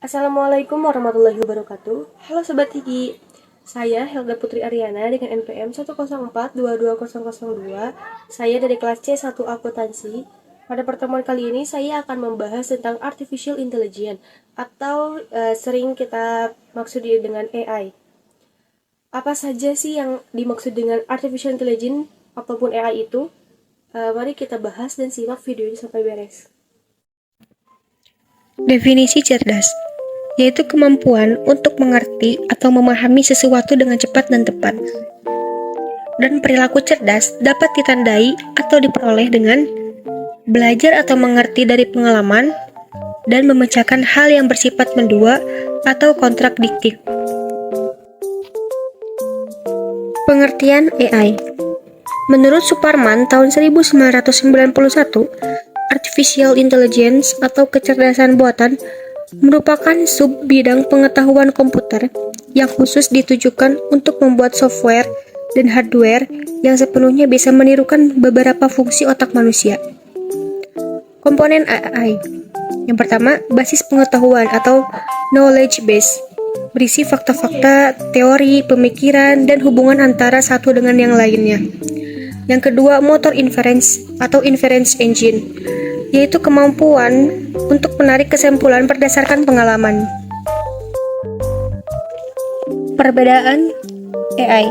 Assalamualaikum warahmatullahi wabarakatuh. Halo Sobat Higi, saya Helga Putri Ariana dengan NPM 104220002. Saya dari kelas C1 Akuntansi. Pada pertemuan kali ini saya akan membahas tentang Artificial Intelligence atau sering kita maksudi dengan AI. Apa saja sih yang dimaksud dengan Artificial Intelligence ataupun AI itu? Mari kita bahas dan simak video ini sampai beres. Definisi cerdas, yaitu kemampuan untuk mengerti atau memahami sesuatu dengan cepat dan tepat. Dan perilaku cerdas dapat ditandai atau diperoleh dengan belajar atau mengerti dari pengalaman dan memecahkan hal yang bersifat mendua atau kontradiktif. Pengertian AI. Menurut Suparman tahun 1991, Artificial Intelligence atau kecerdasan buatan merupakan sub-bidang pengetahuan komputer yang khusus ditujukan untuk membuat software dan hardware yang sepenuhnya bisa menirukan beberapa fungsi otak manusia. Komponen AI. Yang pertama, basis pengetahuan atau knowledge base, berisi fakta-fakta, teori, pemikiran, dan hubungan antara satu dengan yang lainnya. Yang kedua, motor inference atau inference engine, yaitu kemampuan untuk menarik kesimpulan berdasarkan pengalaman. Perbedaan AI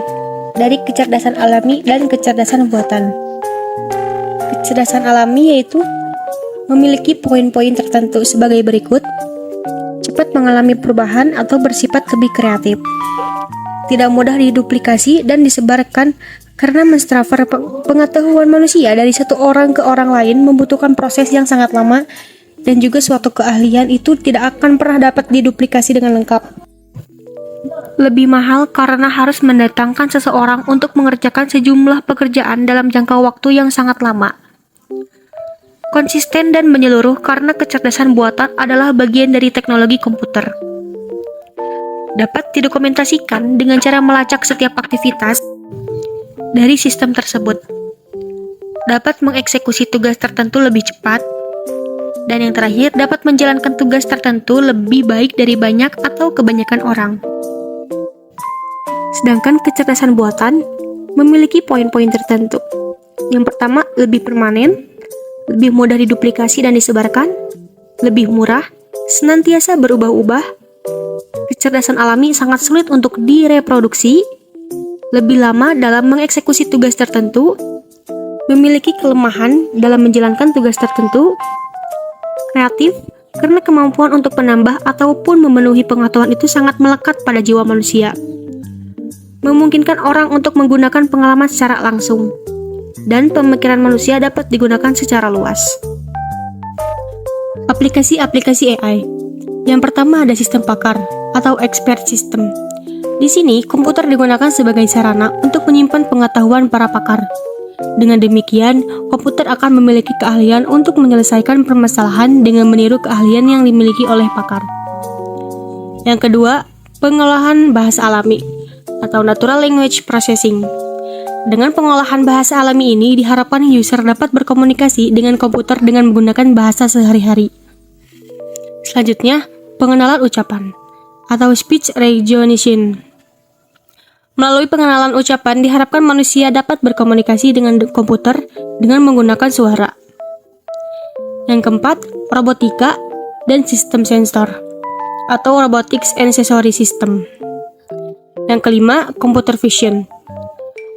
dari kecerdasan alami dan kecerdasan buatan. Kecerdasan alami yaitu memiliki poin-poin tertentu sebagai berikut: cepat mengalami perubahan atau bersifat lebih kreatif, tidak mudah diduplikasi dan disebarkan karena mentransfer pengetahuan manusia dari satu orang ke orang lain membutuhkan proses yang sangat lama, dan juga suatu keahlian itu tidak akan pernah dapat diduplikasi dengan lengkap. Lebih mahal karena harus mendatangkan seseorang untuk mengerjakan sejumlah pekerjaan dalam jangka waktu yang sangat lama. Konsisten dan menyeluruh karena kecerdasan buatan adalah bagian dari teknologi komputer. Dapat didokumentasikan dengan cara melacak setiap aktivitas dari sistem tersebut. Dapat mengeksekusi tugas tertentu lebih cepat. Dan yang terakhir, dapat menjalankan tugas tertentu lebih baik dari banyak atau kebanyakan orang. Sedangkan kecerdasan buatan memiliki poin-poin tertentu. Yang pertama, lebih permanen, lebih mudah diduplikasi dan disebarkan, lebih murah, senantiasa berubah-ubah. Kecerdasan alami sangat sulit untuk direproduksi, lebih lama dalam mengeksekusi tugas tertentu, memiliki kelemahan dalam menjalankan tugas tertentu, kreatif karena kemampuan untuk menambah ataupun memenuhi pengetahuan itu sangat melekat pada jiwa manusia, memungkinkan orang untuk menggunakan pengalaman secara langsung, dan pemikiran manusia dapat digunakan secara luas. Aplikasi-aplikasi AI. Yang pertama ada sistem pakar atau expert system. Di sini, komputer digunakan sebagai sarana untuk menyimpan pengetahuan para pakar. Dengan demikian, komputer akan memiliki keahlian untuk menyelesaikan permasalahan dengan meniru keahlian yang dimiliki oleh pakar. Yang kedua, pengolahan bahasa alami atau natural language processing. Dengan pengolahan bahasa alami ini, diharapkan user dapat berkomunikasi dengan komputer dengan menggunakan bahasa sehari-hari. Selanjutnya, pengenalan ucapan atau speech recognition. Melalui pengenalan ucapan, diharapkan manusia dapat berkomunikasi dengan komputer dengan menggunakan suara. Yang keempat, robotika dan sistem sensor atau robotics and sensory system. Yang kelima, computer vision.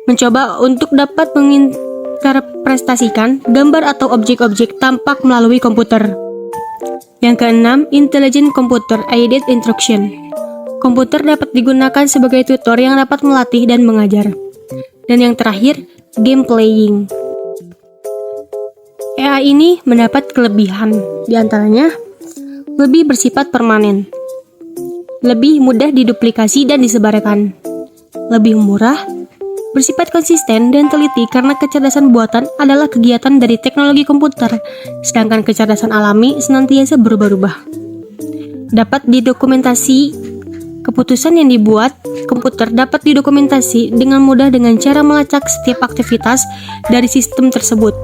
Mencoba untuk dapat menginterpretasikan gambar atau objek-objek tampak melalui komputer. Yang keenam, intelligent computer aided instruction. Komputer dapat digunakan sebagai tutor yang dapat melatih dan mengajar. Dan yang terakhir, game playing. AI ini mendapat kelebihan, diantaranya lebih bersifat permanen, lebih mudah diduplikasi dan disebarkan, lebih murah, bersifat konsisten dan teliti karena kecerdasan buatan adalah kegiatan dari teknologi komputer, sedangkan kecerdasan alami senantiasa berubah-ubah. Dapat didokumentasi. Keputusan yang dibuat komputer dapat didokumentasi dengan mudah dengan cara melacak setiap aktivitas dari sistem tersebut.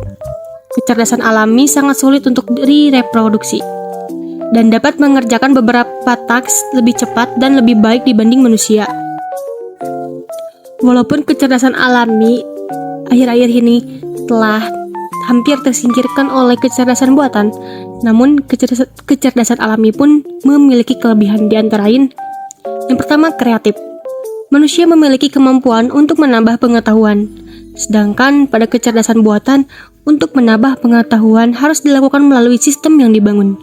Kecerdasan alami sangat sulit untuk direproduksi. dan dapat mengerjakan beberapa tasks lebih cepat dan lebih baik dibanding manusia. Walaupun kecerdasan alami akhir-akhir ini telah hampir tersingkirkan oleh kecerdasan buatan, namun kecerdasan alami pun memiliki kelebihan, di antara lain yang pertama, kreatif. Manusia memiliki kemampuan untuk menambah pengetahuan, sedangkan pada kecerdasan buatan, untuk menambah pengetahuan harus dilakukan melalui sistem yang dibangun.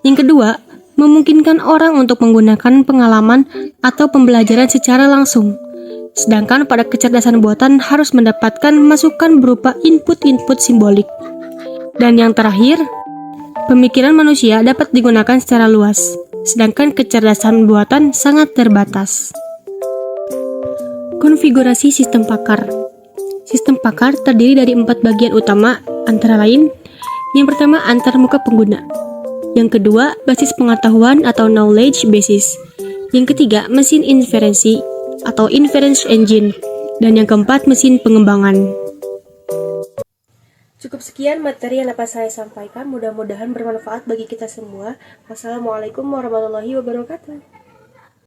Yang kedua, memungkinkan orang untuk menggunakan pengalaman atau pembelajaran secara langsung, sedangkan pada kecerdasan buatan harus mendapatkan masukan berupa input-input simbolik. Dan yang terakhir, pemikiran manusia dapat digunakan secara luas, sedangkan kecerdasan buatan sangat terbatas. Konfigurasi sistem pakar. Sistem pakar terdiri dari 4 bagian utama, antara lain, yang pertama antarmuka pengguna, yang kedua basis pengetahuan atau knowledge basis, yang ketiga mesin inferensi atau inference engine, dan yang keempat mesin pengembangan. Cukup sekian materi yang dapat saya sampaikan, mudah-mudahan bermanfaat bagi kita semua. Wassalamualaikum warahmatullahi wabarakatuh.